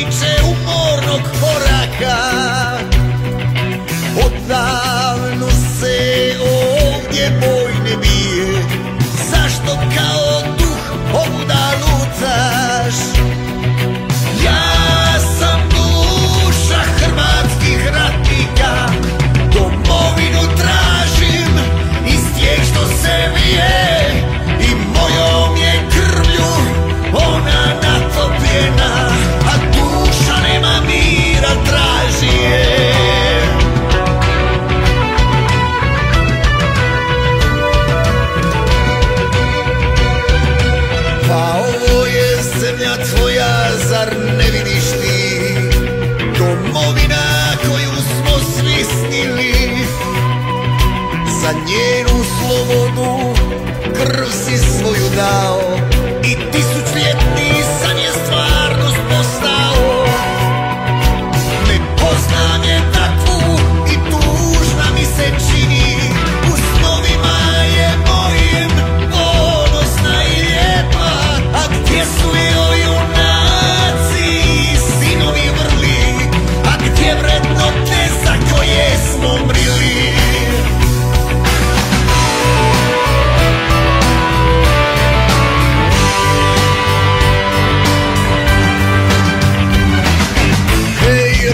ratniče umornog koraka, odavno se ovdje boj ne bije. Zašto kao duh ovuda lutaš? Ja sam duša hrvatskih ratnika, domovinu tražim iz tijeh što se vije i mojom je krvlju ona natopljena, a duša nema mira, traži je. Pa ovo je zemlja tvoja, zar ne vidiš ti? Domovina koju smo svi snili, za njenu slobodu krv si svoju dao i tisućljetni san je stvarnost postao. Ne poznam je takvu i tužna mi se čini, u snovima je mojim ponosna i lijepa. A gdje su joj junaci i sinovi vrli, a gdje vrednote za koje smo mrili?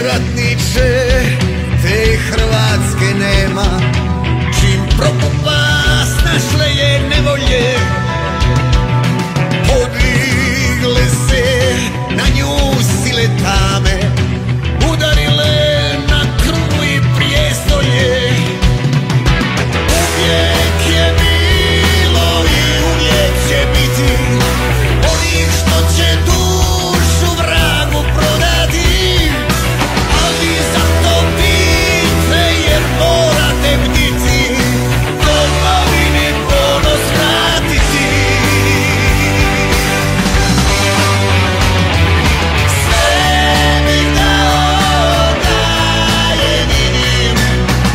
Ratniče, te Hrvatske nema, čim propupas našle je nevolje, podigle se na nju sile tame, udarile na krunu i prijestolje. Uvijek je bilo i uvijek će biti onih što će dušu vragu prodati. Zato bitve jer morate bditi, domovini ponos vratiti. Sve bih dao da je vidim,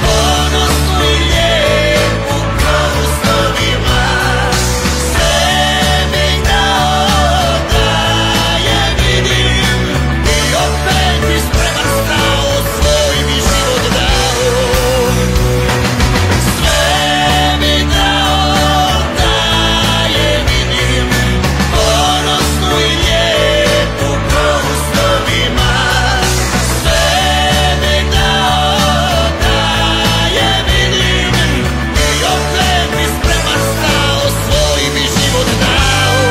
ponosnu i lijepu kao u snovima. Sve bih dao da je vidim i opet bi spreman stao, svoj bi život dao. Sve bi dao da je vidim, ponosnu i lijepu kao u snovima. Sve bi dao da je vidim i opet bi spreman stao, svoj bi život dao.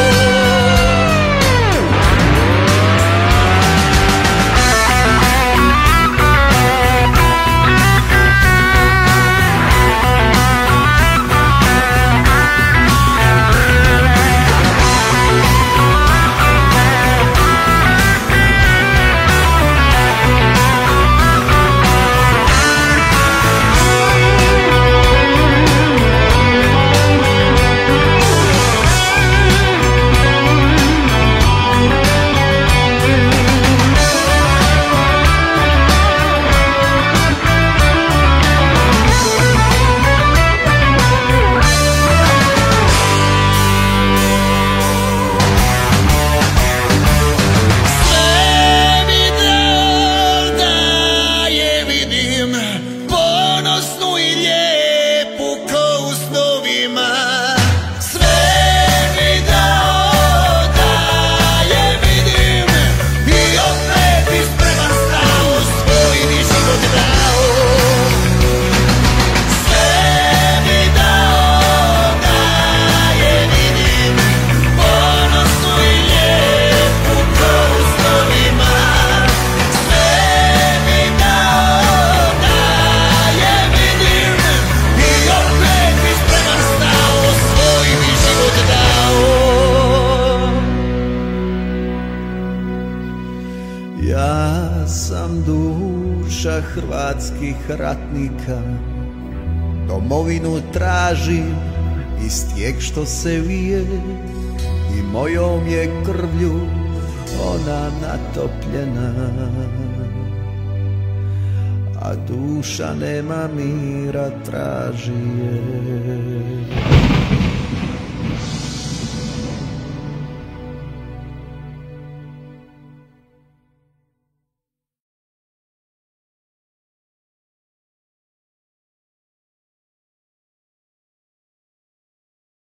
Ponosnu i lijepu kao u snovima. Sve bi dao da je vidim i opet bi spreman stao, svoj bi život dao. Sve bi dao da je vidim, ponosnu i lijepu kao u snovima. Sve bi dao da je vidim i opet bi spreman stao, svoj bi život dao. Ja sam duša hrvatskih ratnika, domovinu tražim iz tijeh što se vije i mojom je krvlju ona natopljena, a duša nema mira, traži je.